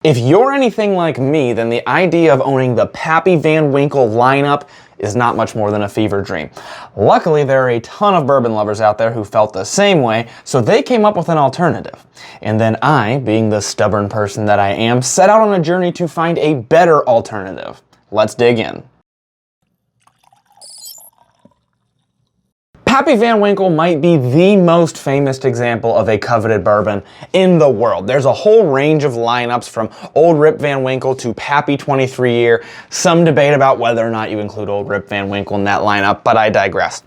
If you're anything like me, then the idea of owning the Pappy Van Winkle lineup is not much more than a fever dream. Luckily, there are a ton of bourbon lovers out there who felt the same way, so they came up with an alternative. And then I, being the stubborn person that I am, set out on a journey to find a better alternative. Let's dig in. Pappy Van Winkle might be the most famous example of a coveted bourbon in the world. There's a whole range of lineups from Old Rip Van Winkle to Pappy 23 Year. Some debate about whether or not you include Old Rip Van Winkle in that lineup, but I digress.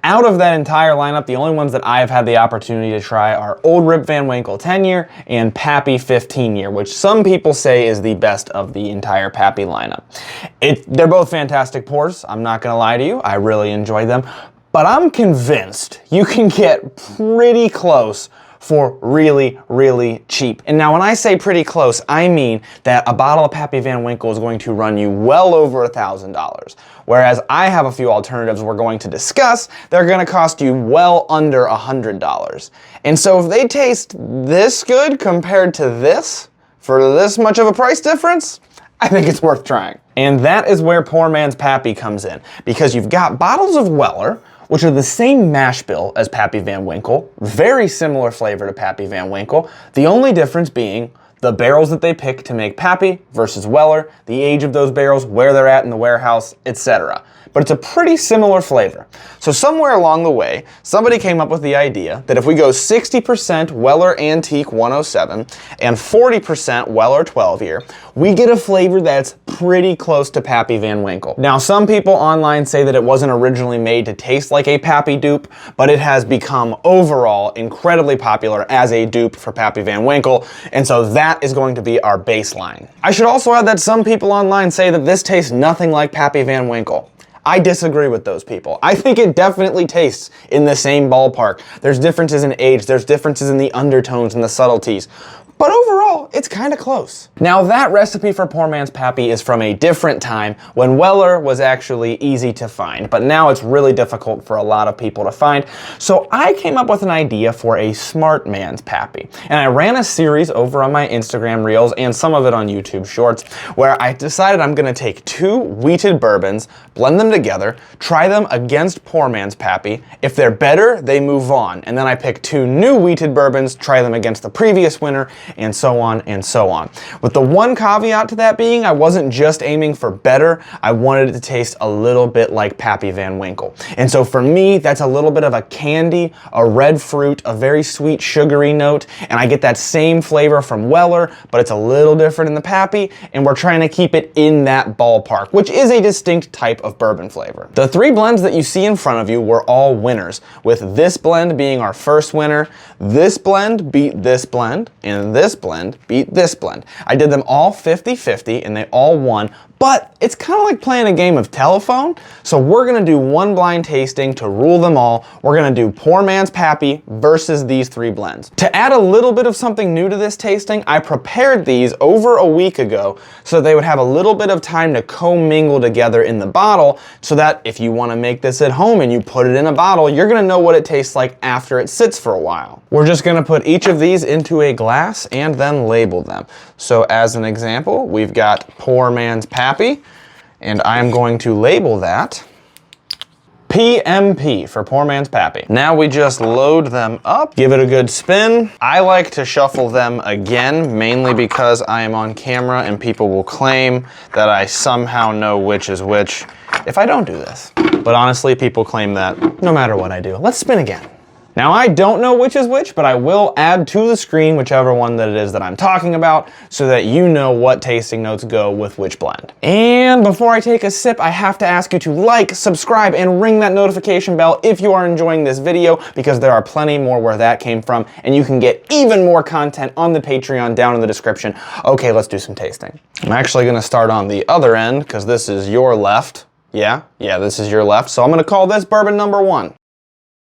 Out of that entire lineup, the only ones that I have had the opportunity to try are Old Rip Van Winkle 10 Year and Pappy 15 Year, which some people say is the best of the entire Pappy lineup. They're both fantastic pours. I'm not gonna lie to you, I really enjoy them. But I'm convinced you can get pretty close for really, really cheap. And now when I say pretty close, I mean that a bottle of Pappy Van Winkle is going to run you well over $1,000. Whereas I have a few alternatives we're going to discuss, they're gonna cost you well under $100. And so if they taste this good compared to this, for this much of a price difference, I think it's worth trying. And that is where Poor Man's Pappy comes in, because you've got bottles of Weller, which are the same mash bill as Pappy Van Winkle, very similar flavor to Pappy Van Winkle, the only difference being the barrels that they pick to make Pappy versus Weller, the age of those barrels, where they're at in the warehouse, etc. But it's a pretty similar flavor. So somewhere along the way, somebody came up with the idea that if we go 60% Weller Antique 107 and 40% Weller 12 Year, we get a flavor that's pretty close to Pappy Van Winkle. Now, some people online say that it wasn't originally made to taste like a Pappy dupe, but it has become overall incredibly popular as a dupe for Pappy Van Winkle, and so that is going to be our baseline. I should also add that some people online say that this tastes nothing like Pappy Van Winkle. I disagree with those people. I think it definitely tastes in the same ballpark. There's differences in age, there's differences in the undertones and the subtleties. But overall, it's kind of close. Now that recipe for Poor Man's Pappy is from a different time when Weller was actually easy to find, but now it's really difficult for a lot of people to find. So I came up with an idea for a Smart Man's Pappy. And I ran a series over on my Instagram Reels and some of it on YouTube Shorts where I decided I'm gonna take 2 wheated bourbons, blend them together, try them against Poor Man's Pappy. If they're better, they move on. And then I pick 2 new wheated bourbons, try them against the previous winner, and so on and so on. With the one caveat to that being, I wasn't just aiming for better, I wanted it to taste a little bit like Pappy Van Winkle. And so for me, that's a little bit of a candy, a red fruit, a very sweet sugary note, and I get that same flavor from Weller, but it's a little different in the Pappy, and we're trying to keep it in that ballpark, which is a distinct type of bourbon flavor. The 3 blends that you see in front of you were all winners, with this blend being our first winner, this blend beat this blend, and this blend beat this blend. I did them all 50-50 and they all won, but it's kind of like playing a game of telephone. So we're gonna do one blind tasting to rule them all. We're gonna do Poor Man's Pappy versus these 3 blends. To add a little bit of something new to this tasting, I prepared these over a week ago so they would have a little bit of time to co-mingle together in the bottle so that if you wanna make this at home and you put it in a bottle, you're gonna know what it tastes like after it sits for a while. We're just gonna put each of these into a glass and then label them. So as an example, we've got Poor Man's Pappy, and I'm going to label that PMP for Poor Man's Pappy. Now we just load them up, give it a good spin. I like to shuffle them again, mainly because I am on camera and people will claim that I somehow know which is which if I don't do this. But honestly, people claim that no matter what I do. Let's spin again. Now I don't know which is which, but I will add to the screen whichever one that it is that I'm talking about so that you know what tasting notes go with which blend. And before I take a sip, I have to ask you to like, subscribe, and ring that notification bell if you are enjoying this video, because there are plenty more where that came from, and you can get even more content on the Patreon down in the description. Okay, let's do some tasting. I'm actually gonna start on the other end because this is your left. Yeah, this is your left. So I'm gonna call this bourbon number 1.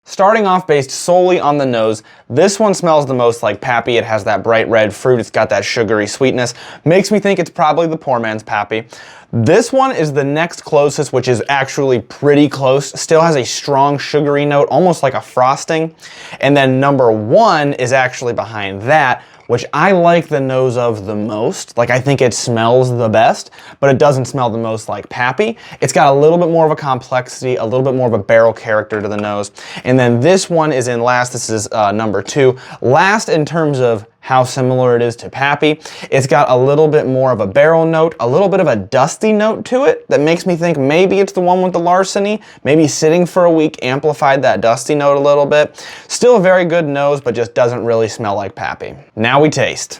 Starting off based solely on the nose, this one smells the most like Pappy. It has that bright red fruit, it's got that sugary sweetness. Makes me think it's probably the Poor Man's Pappy. This one is the next closest, which is actually pretty close. Still has a strong sugary note, almost like a frosting. And then number 1 is actually behind that, which I like the nose of the most. Like, I think it smells the best, but it doesn't smell the most like Pappy. It's got a little bit more of a complexity, a little bit more of a barrel character to the nose. And then this one is in last. This is number 2. Last in terms of how similar it is to Pappy. It's got a little bit more of a barrel note, a little bit of a dusty note to it that makes me think maybe it's the one with the Larceny. Maybe sitting for a week amplified that dusty note a little bit. Still a very good nose, but just doesn't really smell like Pappy. Now we taste.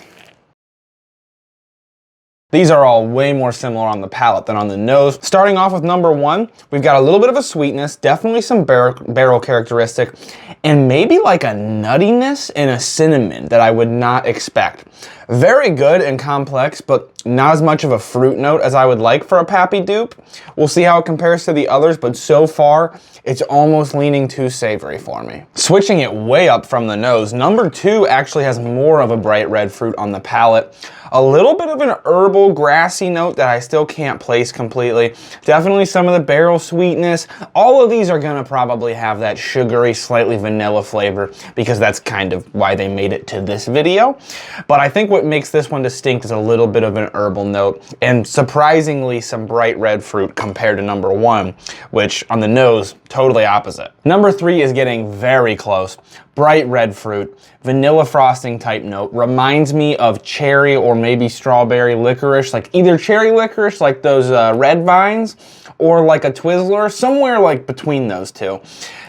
These are all way more similar on the palate than on the nose. Starting off with number 1, we've got a little bit of a sweetness, definitely some barrel characteristic, and maybe like a nuttiness and a cinnamon that I would not expect. Very good and complex, but not as much of a fruit note as I would like for a Pappy dupe. We'll see how it compares to the others, but so far, it's almost leaning too savory for me. Switching it way up from the nose, number 2 actually has more of a bright red fruit on the palate. A little bit of an herbal, grassy note that I still can't place completely. Definitely some of the barrel sweetness. All of these are gonna probably have that sugary, slightly vanilla flavor because that's kind of why they made it to this video. But I think what makes this one distinct is a little bit of an herbal note and surprisingly some bright red fruit compared to number 1, which on the nose, totally opposite. Number 3 is getting very close. Bright red fruit, vanilla frosting type note, reminds me of cherry or maybe strawberry licorice, like either cherry licorice like those red vines or like a Twizzler, somewhere like between those two.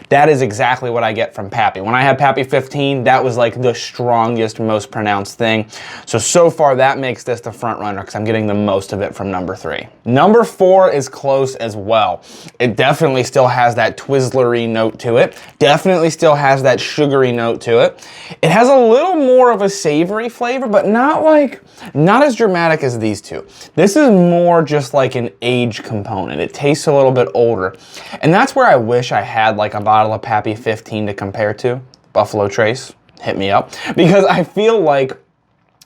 That is exactly what I get from Pappy. When I had Pappy 15, that was like the strongest, most pronounced thing. So far that makes this the front runner because I'm getting the most of it from number 3. Number 4 is close as well. It definitely still has that Twizzlery note to it. Definitely still has that sugary note to it. It has a little more of a savory flavor, but not as dramatic as these two. This is more just like an age component. It tastes a little bit older. And that's where I wish I had like a bottle of Pappy 15 to compare to. Buffalo Trace, hit me up. Because I feel like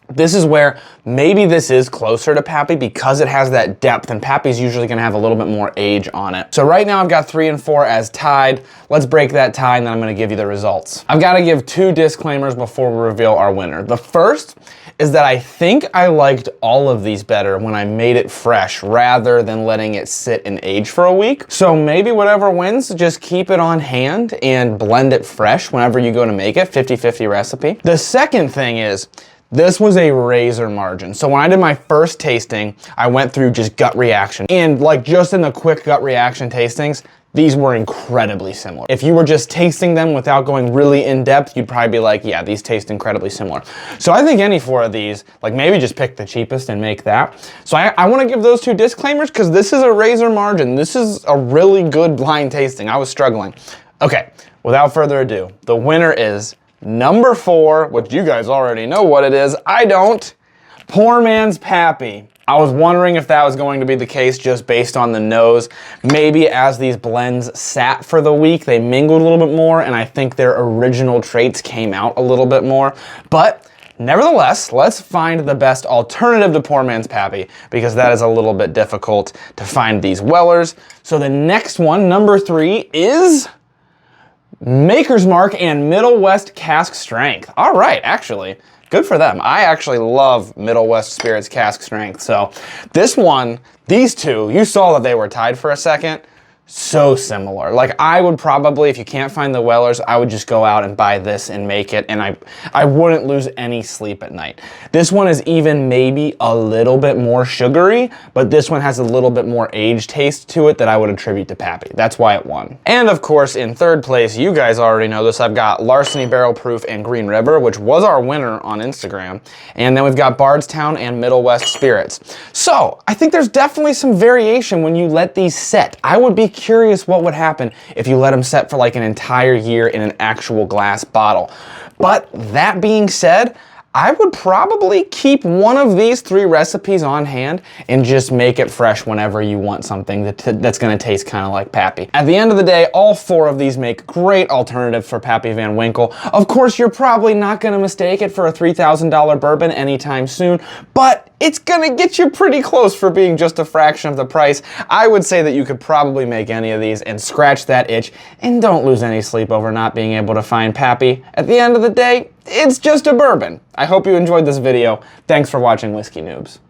this is where maybe this is closer to Pappy because it has that depth, and Pappy's usually gonna have a little bit more age on it. So right now I've got 3 and 4 as tied. Let's break that tie and then I'm gonna give you the results. I've gotta give 2 disclaimers before we reveal our winner. The first is that I think I liked all of these better when I made it fresh rather than letting it sit and age for a week. So maybe whatever wins, just keep it on hand and blend it fresh whenever you go to make it, 50-50 recipe. The second thing is, this was a razor margin. So when I did my first tasting, I went through just gut reaction. And like just in the quick gut reaction tastings, these were incredibly similar. If you were just tasting them without going really in depth, you'd probably be like, yeah, these taste incredibly similar. So I think any 4 of these, like maybe just pick the cheapest and make that. So I wanna give those 2 disclaimers because this is a razor margin. This is a really good blind tasting. I was struggling. Okay, without further ado, the winner is number 4, which you guys already know what it is. I don't. Poor man's Pappy. I was wondering if that was going to be the case just based on the nose. Maybe as these blends sat for the week, they mingled a little bit more, and I think their original traits came out a little bit more. But nevertheless, let's find the best alternative to Poor Man's Pappy, because that is a little bit difficult to find these Wellers. So the next one, number 3, is Maker's Mark and Middle West Cask Strength. All right, actually, good for them. I actually love Middle West Spirits Cask Strength. So this one, these two, you saw that they were tied for a second. So similar. Like I would probably, if you can't find the Wellers, I would just go out and buy this and make it, and I wouldn't lose any sleep at night. This one is even maybe a little bit more sugary, but this one has a little bit more age taste to it that I would attribute to Pappy. That's why it won. And of course, in third place, you guys already know this, I've got Larceny Barrel Proof and Green River, which was our winner on Instagram. And then we've got Bardstown and Middle West Spirits. So I think there's definitely some variation when you let these set. I would be curious what would happen if you let them set for like an entire year in an actual glass bottle. But that being said, I would probably keep one of these 3 recipes on hand and just make it fresh whenever you want something that's gonna taste kind of like Pappy. At the end of the day, all 4 of these make great alternatives for Pappy Van Winkle. Of course, you're probably not gonna mistake it for a $3,000 bourbon anytime soon, but it's gonna get you pretty close for being just a fraction of the price. I would say that you could probably make any of these and scratch that itch, and don't lose any sleep over not being able to find Pappy. At the end of the day, it's just a bourbon. I hope you enjoyed this video. Thanks for watching Whiskey Noobs.